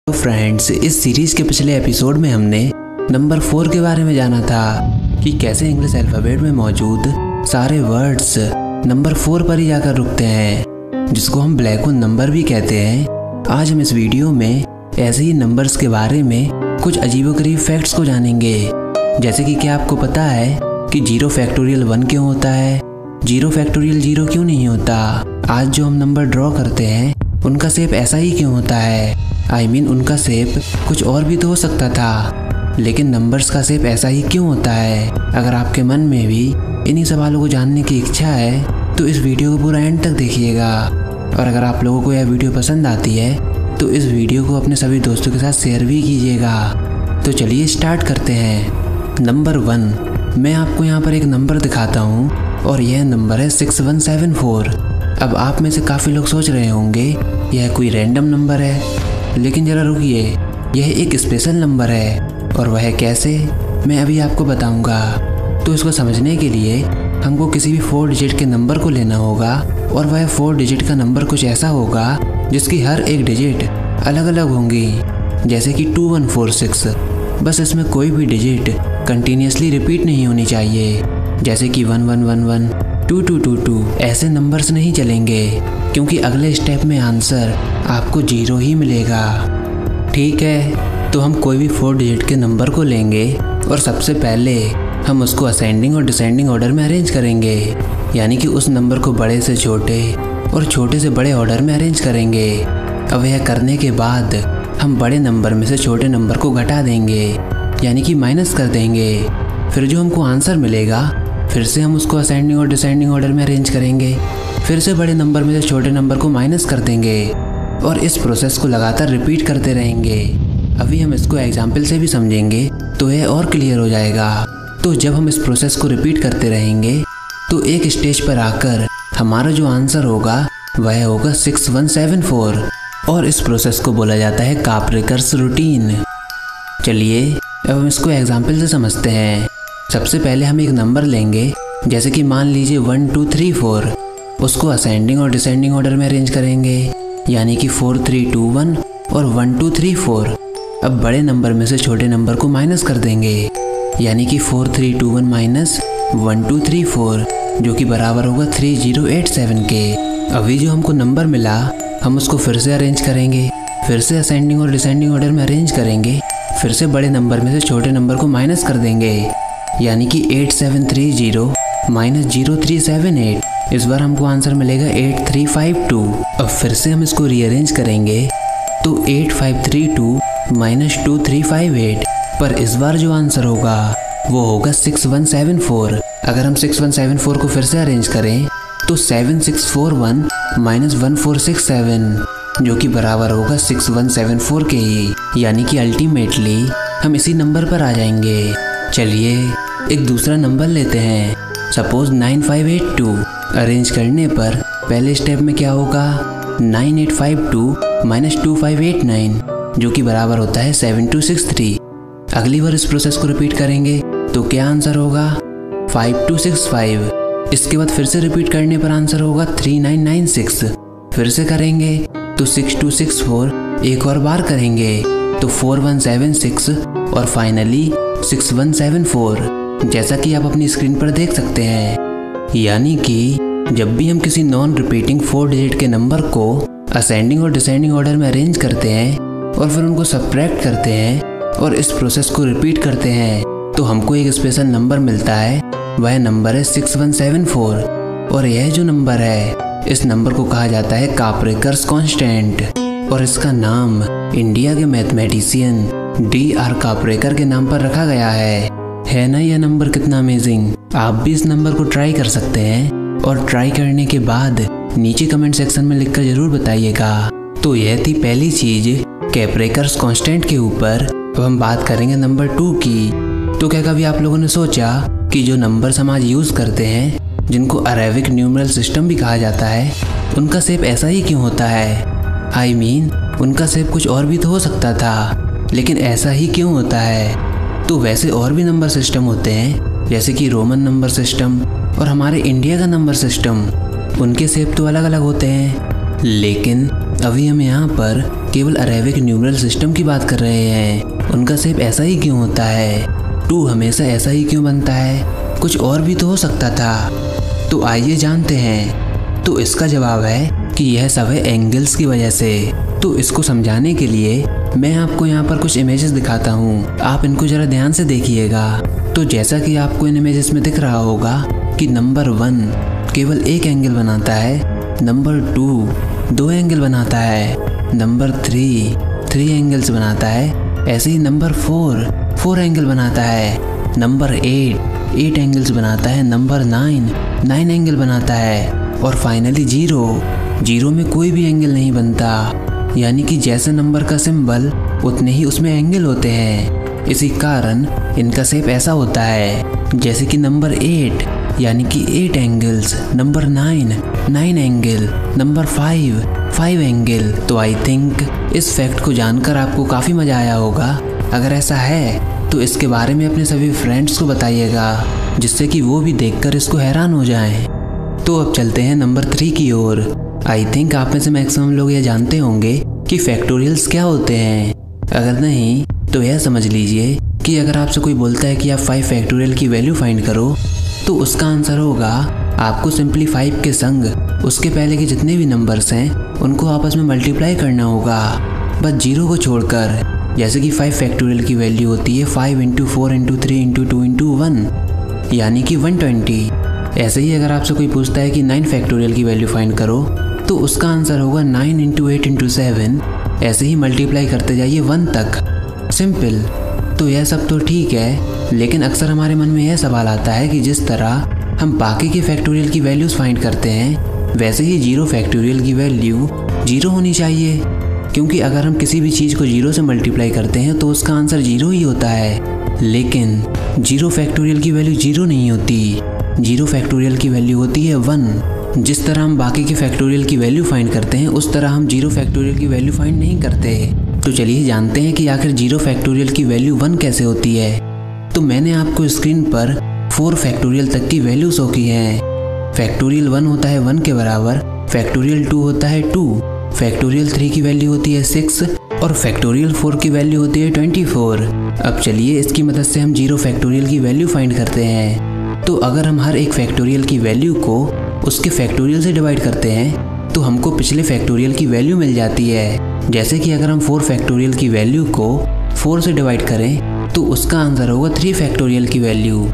तो फ्रेंड्स, इस सीरीज के पिछले एपिसोड में हमने नंबर 4 के बारे में जाना था कि कैसे इंग्लिश अल्फ़ाबेट में मौजूद सारे वर्ड्स नंबर 4 पर ही जाकर रुकते हैं, जिसको हम ब्लैक होल नंबर भी कहते हैं। आज हम इस वीडियो में ऐसे ही नंबर्स के बारे में कुछ अजीबोगरीब फैक्ट्स को जानेंगे। जैसे कि क्या आपको पता है कि 0 फैक्टोरियल 1 क्यों होता है, 0 फैक्टोरियल 0 क्यों नहीं होता। आज जो हम नंबर ड्रॉ करते हैं उनका शेप ऐसा ही क्यों होता है, उनका शेप कुछ और भी तो हो सकता था, लेकिन नंबर्स का शेप ऐसा ही क्यों होता है। अगर आपके मन में भी इन्हीं सवालों को जानने की इच्छा है तो इस वीडियो को पूरा एंड तक देखिएगा। और अगर आप लोगों को यह वीडियो पसंद आती है तो इस वीडियो को अपने सभी दोस्तों के साथ शेयर भी कीजिएगा। तो चलिए स्टार्ट करते हैं। नंबर 1, मैं आपको यहाँ पर एक नंबर दिखाता हूँ और यह नंबर है 6174। अब आप में से काफ़ी लोग सोच रहे होंगे यह कोई रैंडम नंबर है, लेकिन ज़रा रुकिए, यह एक स्पेशल नंबर है। और वह कैसे, मैं अभी आपको बताऊंगा। तो इसको समझने के लिए हमको किसी भी 4 डिजिट के नंबर को लेना होगा और वह 4 डिजिट का नंबर कुछ ऐसा होगा जिसकी हर एक डिजिट अलग अलग होंगी, जैसे कि 2146। बस इसमें कोई भी डिजिट कंटिन्यूसली रिपीट नहीं होनी चाहिए, जैसे कि 1111, 2222। ऐसे नंबर्स नहीं चलेंगे क्योंकि अगले स्टेप में आंसर आपको 0 ही मिलेगा। ठीक है, तो हम कोई भी 4 डिजिट के नंबर को लेंगे और सबसे पहले हम उसको असेंडिंग और डिसेंडिंग ऑर्डर में अरेंज करेंगे, यानी कि उस नंबर को बड़े से छोटे और छोटे से बड़े ऑर्डर में अरेंज करेंगे। अब यह करने के बाद हम बड़े नंबर में से छोटे नंबर को घटा देंगे, यानी कि माइनस कर देंगे। फिर जो हमको आंसर मिलेगा फिर से हम उसको असेंडिंग और डिसेंडिंग ऑर्डर में अरेंज करेंगे, फिर से बड़े नंबर में से छोटे नंबर को माइनस कर देंगे और इस प्रोसेस को लगातार रिपीट करते रहेंगे। अभी हम इसको एग्जाम्पल से भी समझेंगे तो यह और क्लियर हो जाएगा। तो जब हम इस प्रोसेस को रिपीट करते रहेंगे तो एक स्टेज पर आकर हमारा जो आंसर होगा वह होगा 6174 और इस प्रोसेस को बोला जाता है काप्रेकर्स रूटीन। चलिए अब हम इसको एग्जाम्पल से समझते हैं। सबसे पहले हम एक नंबर लेंगे, जैसे कि मान लीजिए 1234। उसको असेंडिंग और डिसेंडिंग ऑर्डर में अरेंज करेंगे, यानी कि 4321 और 1234। अब बड़े नंबर में से छोटे नंबर को माइनस कर देंगे, यानी कि 4321 माइनस 1234, जो कि बराबर होगा 3087 के। अभी जो हमको नंबर मिला हम उसको फिर से अरेंज करेंगे, फिर से असेंडिंग और डिसेंडिंग ऑर्डर में अरेंज करेंगे, फिर से बड़े नंबर में से छोटे नंबर को माइनस कर देंगे, यानी कि 8730 माइनस 0378। इस बार हमको आंसर मिलेगा 8352। अब फिर से हम इसको रीअरेंज करेंगे तो 8532 माइनस 2358, पर इस बार जो आंसर होगा वो होगा 6174। अगर हम 6174 को फिर से अरेंज करें तो 7641 माइनस 1467, जो कि बराबर होगा 6174 के ही, यानी कि अल्टीमेटली हम इसी नंबर पर आ जाएंगे। चलिए एक दूसरा नंबर लेते हैं, सपोज 9582। अरेंज करने पर पहले स्टेप में क्या होगा, 9852 माइनस 2589, जो कि बराबर होता है 7263। अगली बार इस प्रोसेस को रिपीट करेंगे तो क्या आंसर होगा, 5265। इसके बाद फिर से रिपीट करने पर आंसर होगा 3996। फिर से करेंगे तो 6264, एक और बार करेंगे तो 4176 और फाइनली 6174, जैसा कि आप अपनी स्क्रीन पर देख सकते हैं। यानी कि जब भी हम किसी नॉन रिपीटिंग 4 डिजिट के नंबर को असेंडिंग और डिसेंडिंग ऑर्डर में अरेंज करते हैं और फिर उनको सब्ट्रैक्ट करते हैं और इस प्रोसेस को रिपीट करते हैं तो हमको एक स्पेशल नंबर मिलता है। वह नंबर है 6174 और यह जो नंबर है इस नंबर को कहा जाता है काप्रेकर्स कांस्टेंट और इसका नाम इंडिया के मैथमेटिशियन DR काप्रेकर के नाम पर रखा गया है ना यह नंबर कितना अमेजिंग। आप भी इस नंबर को ट्राई कर सकते हैं और ट्राई करने के बाद नीचे कमेंट सेक्शन में लिखकर जरूर बताइएगा। तो यह थी पहली चीज काप्रेकर्स कांस्टेंट के ऊपर। अब हम बात करेंगे नंबर 2 की। तो क्या कभी आप लोगों ने सोचा कि जो नंबर्स हम आज यूज करते हैं, जिनको अरेबिक न्यूमरल सिस्टम भी कहा जाता है, उनका शेप ऐसा ही क्यों होता है। उनका शेप कुछ और भी तो हो सकता था, लेकिन ऐसा ही क्यों होता है। तो वैसे और भी नंबर सिस्टम होते हैं, जैसे कि रोमन नंबर सिस्टम और हमारे इंडिया का नंबर सिस्टम। उनके शेप तो अलग अलग होते हैं, लेकिन अभी हम यहाँ पर केवल अरेबिक न्यूमरल सिस्टम की बात कर रहे हैं, उनका शेप ऐसा ही क्यों होता है? 2 हमेशा ऐसा ही क्यों बनता है? कुछ और भी तो हो सकता था। तो आइए जानते हैं। तो इसका जवाब है कि यह सब है एंगल्स की वजह से। तो इसको समझाने के लिए मैं आपको यहाँ पर कुछ इमेजेस दिखाता हूँ, आप इनको जरा ध्यान से देखिएगा। तो जैसा कि आपको इन इमेजेस में दिख रहा होगा कि नंबर 1 केवल एक एंगल बनाता है, नंबर 2 2 एंगल बनाता है, नंबर 3 एंगल्स बनाता है, ऐसे ही नंबर 4 एंगल बनाता है, नंबर 8 एंगल्स बनाता है, नंबर 9 एंगल बनाता है, और फाइनली 0 में कोई भी एंगल नहीं बनता। यानी कि जैसे नंबर का सिंबल उतने ही उसमें एंगल होते हैं। इसी कारण इनका शेप ऐसा होता है। जैसे कि नंबर 8 यानी कि 8 angles, number 9 angle, number 5 angle. तो आई थिंक इस फैक्ट को जानकर आपको काफ़ी मज़ा आया होगा। अगर ऐसा है तो इसके बारे में अपने सभी फ्रेंड्स को बताइएगा, जिससे कि वो भी देखकर इसको हैरान हो जाएं। तो अब चलते हैं नंबर 3 की ओर। आई थिंक आप में से मैक्सिमम लोग ये जानते होंगे कि फैक्टोरियल्स क्या होते हैं। अगर नहीं तो यह समझ लीजिए कि अगर आपसे कोई बोलता है कि आप 5 फैक्टोरियल की वैल्यू फाइंड करो, तो उसका आंसर होगा आपको सिंपली 5 के संग उसके पहले के जितने भी नंबर्स हैं उनको आपस में मल्टीप्लाई करना होगा, बस 0 को छोड़कर। जैसे कि 5 फैक्टोरियल की वैल्यू होती है 5 × 4 × 3 × 2 × 1 यानी कि 120। ऐसे ही अगर आपसे कोई पूछता है कि 9 फैक्टोरियल की वैल्यू फाइंड करो, तो उसका आंसर होगा 9 × 8 × 7। ऐसे ही मल्टीप्लाई करते जाइए 1 तक। सिंपल। तो यह सब तो ठीक है, लेकिन अक्सर हमारे मन में यह सवाल आता है कि जिस तरह हम बाकी के फैक्टोरियल की वैल्यूज़ फाइंड करते हैं, वैसे ही 0 फैक्टोरियल की वैल्यू 0 होनी चाहिए। क्योंकि अगर हम किसी भी चीज़ को 0 से मल्टीप्लाई करते हैं तो उसका आंसर 0 ही होता है। लेकिन 0 फैक्टोरियल की वैल्यू 0 नहीं होती। 0 फैक्टोरियल की वैल्यू होती है 1। जिस तरह हम बाकी के फैक्टोरियल की वैल्यू फाइंड करते हैं, उस तरह हम 0 फैक्टोरियल की वैल्यू फाइंड नहीं करते। तो चलिए जानते हैं कि आखिर 0 फैक्टोरियल की वैल्यू 1 कैसे होती है। तो मैंने आपको स्क्रीन पर 4 फैक्टोरियल तक की वैल्यू शो की हैं। फैक्टोरियल 1 होता है 1 के बराबर, फैक्टोरियल 2 होता है 2, फैक्टोरियल 3 की वैल्यू होती है 6 और फैक्टोरियल 4 की वैल्यू होती है 24। अब चलिए इसकी मदद से हम 0 फैक्टोरियल की वैल्यू फाइंड करते हैं। तो अगर हम हर एक फैक्टोरियल की वैल्यू को उसके फैक्टोरियल से डिवाइड करते हैं तो हमको पिछले फैक्टोरियल की वैल्यू मिल जाती है। जैसे कि अगर हम 4 फैक्टोरियल की वैल्यू को 4 से डिवाइड करें तो उसका आंसर होगा 3 फैक्टोरियल की वैल्यू,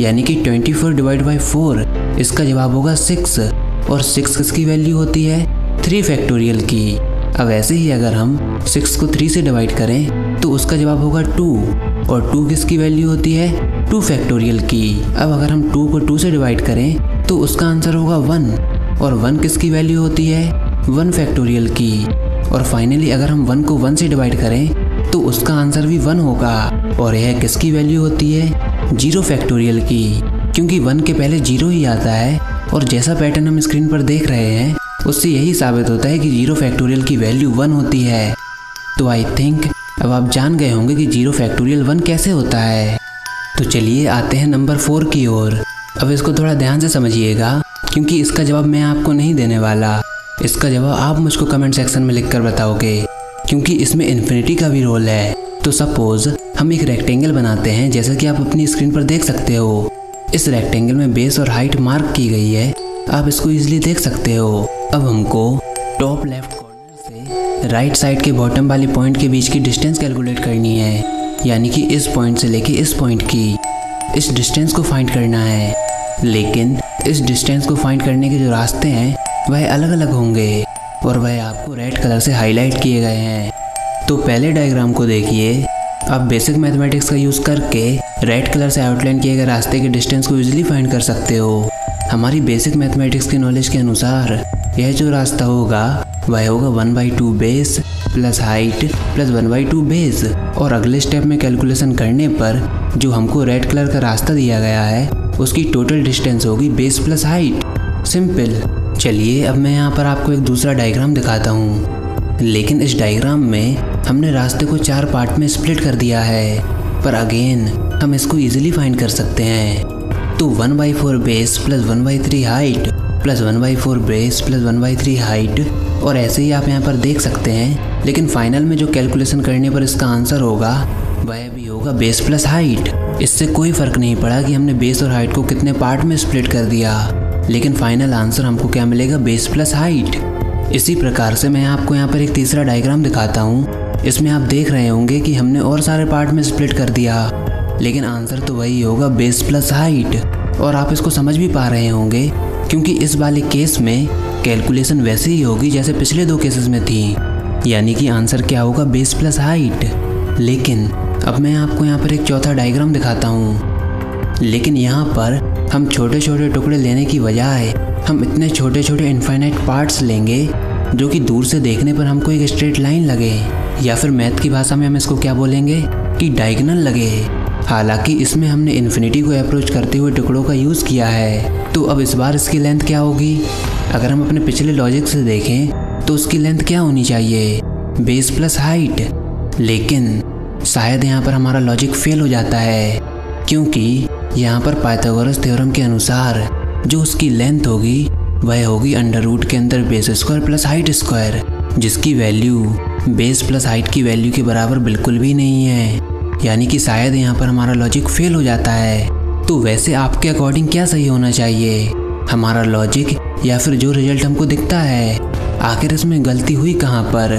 यानी कि 24 / 4। इसका जवाब होगा 6 और 6 किसकी वैल्यू होती है? 3 फैक्टोरियल की। अब ऐसे ही अगर हम 6 को 3 से डिवाइड करें तो उसका जवाब होगा 2 और 2 किसकी वैल्यू होती है? 2 फैक्टोरियल की। अब अगर हम 2 को 2 से डिवाइड करें तो उसका आंसर होगा 1 और 1 किसकी वैल्यू होती है? 1 फैक्टोरियल की। और फाइनली अगर हम 1 को 1 से डिवाइड करें तो उसका आंसर भी 1 होगा और यह किसकी वैल्यू होती है? 0 फैक्टोरियल की, क्योंकि 1 के पहले 0 ही आता है। और जैसा पैटर्न हम स्क्रीन पर देख रहे हैं उससे यही साबित होता है कि 0 फैक्टोरियल की वैल्यू 1 होती है। तो आई थिंक अब आप जान गए होंगे कि 0 फैक्टोरियल 1 कैसे होता है। तो चलिए आते हैं नंबर 4 की ओर। अब इसको थोड़ा ध्यान से समझिएगा, क्योंकि इसका जवाब मैं आपको नहीं देने वाला। इसका जवाब आप मुझको कमेंट सेक्शन में लिखकर बताओगे, क्योंकि इसमें इन्फिनिटी का भी रोल है। तो सपोज हम एक रेक्टेंगल बनाते हैं, जैसा कि आप अपनी स्क्रीन पर देख सकते हो। इस रेक्टेंगल में बेस और हाइट मार्क की गई है, आप इसको इजीली देख सकते हो। अब हमको टॉप लेफ्ट कॉर्नर से राइट साइड के बॉटम वाली पॉइंट के बीच की डिस्टेंस कैलकुलेट करनी है, यानी कि इस पॉइंट से लेके इस पॉइंट की इस डिस्टेंस को फाइंड करना है। लेकिन इस डिस्टेंस को फाइंड करने के जो रास्ते हैं वह अलग अलग होंगे और वह आपको रेड कलर से हाईलाइट किए गए हैं। तो पहले डायग्राम को देखिए। आप बेसिक मैथमेटिक्स का यूज़ करके रेड कलर से आउटलाइन किए गए रास्ते के डिस्टेंस को इजीली फाइंड कर सकते हो। हमारी बेसिक मैथमेटिक्स की नॉलेज के अनुसार यह जो रास्ता होगा वह होगा 1/2 base plus height plus 1/2 base. और अगले स्टेप में कैलकुलेशन करने पर जो हमको रेड कलर का रास्ता दिया गया है उसकी टोटल डिस्टेंस होगी बेस प्लस हाइट। सिंपल। चलिए अब मैं यहाँ पर आपको एक दूसरा डायग्राम दिखाता हूँ, लेकिन इस डायग्राम में हमने रास्ते को 4 पार्ट में स्प्लिट कर दिया है, पर अगेन हम इसको इजीली फाइंड कर सकते हैं। तो 1/4 base plus 1/3 height plus 1/4 base plus 1/3 height और ऐसे ही आप यहाँ पर देख सकते हैं। लेकिन फाइनल में जो कैलकुलेशन करने पर इसका आंसर होगा वह भी होगा बेस प्लस हाइट। इससे कोई फ़र्क नहीं पड़ा कि हमने बेस और हाइट को कितने पार्ट में स्प्लिट कर दिया, लेकिन फाइनल आंसर हमको क्या मिलेगा, बेस प्लस हाइट। इसी प्रकार से मैं आपको यहाँ पर एक तीसरा डायग्राम दिखाता हूँ। इसमें आप देख रहे होंगे कि हमने और सारे पार्ट में स्प्लिट कर दिया, लेकिन आंसर तो वही होगा, बेस प्लस हाइट। और आप इसको समझ भी पा रहे होंगे क्योंकि इस वाले केस में कैलकुलेशन वैसे ही होगी जैसे पिछले 2 केसेस में थी, यानी कि आंसर क्या होगा, बेस प्लस हाइट। लेकिन अब मैं आपको यहाँ पर एक चौथा डायग्राम दिखाता हूँ। लेकिन यहाँ पर हम छोटे छोटे टुकड़े लेने की बजाय हम इतने छोटे छोटे इनफाइनाइट पार्ट्स लेंगे जो कि दूर से देखने पर हमको एक स्ट्रेट लाइन लगे, या फिर मैथ की भाषा में हम इसको क्या बोलेंगे कि डायगोनल लगे। हालांकि इसमें हमने इन्फिनिटी को अप्रोच करते हुए टुकड़ों का यूज़ किया है। तो अब इस बार इसकी लेंथ क्या होगी? अगर हम अपने पिछले लॉजिक से देखें तो उसकी लेंथ क्या होनी चाहिए, बेस प्लस हाइट। लेकिन शायद यहाँ पर हमारा लॉजिक फेल हो जाता है, क्योंकि यहाँ पर पाइथागोरस थ्योरम के अनुसार जो उसकी लेंथ होगी वह होगी अंडर रूट के अंदर base square plus height square, जिसकी वैल्यू बेस प्लस हाइट की वैल्यू के बराबर बिल्कुल भी नहीं है। यानी कि शायद यहाँ पर हमारा लॉजिक फेल हो जाता है। तो वैसे आपके अकॉर्डिंग क्या सही होना चाहिए, हमारा लॉजिक या फिर जो रिजल्ट हमको दिखता है? आखिर इसमें गलती हुई कहाँ पर?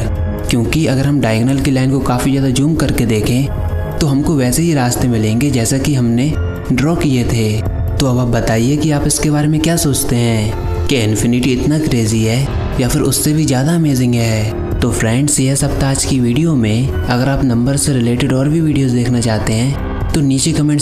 क्योंकि अगर हम डायगोनल की लाइन को काफ़ी ज़्यादा जूम करके देखें तो हमको वैसे ही रास्ते मिलेंगे जैसा कि हमने ड्रॉ किए थे। तो अब आप बताइए कि आप इसके बारे में क्या सोचते हैं, कि इन्फिनिटी इतना क्रेजी है या फिर उससे भी ज़्यादा अमेजिंग है? तो फ्रेंड्स, यह सब था आज की वीडियो में। अगर आप नंबर से रिलेटेड और भी वीडियोस देखना चाहते हैं तो नीचे कमेंट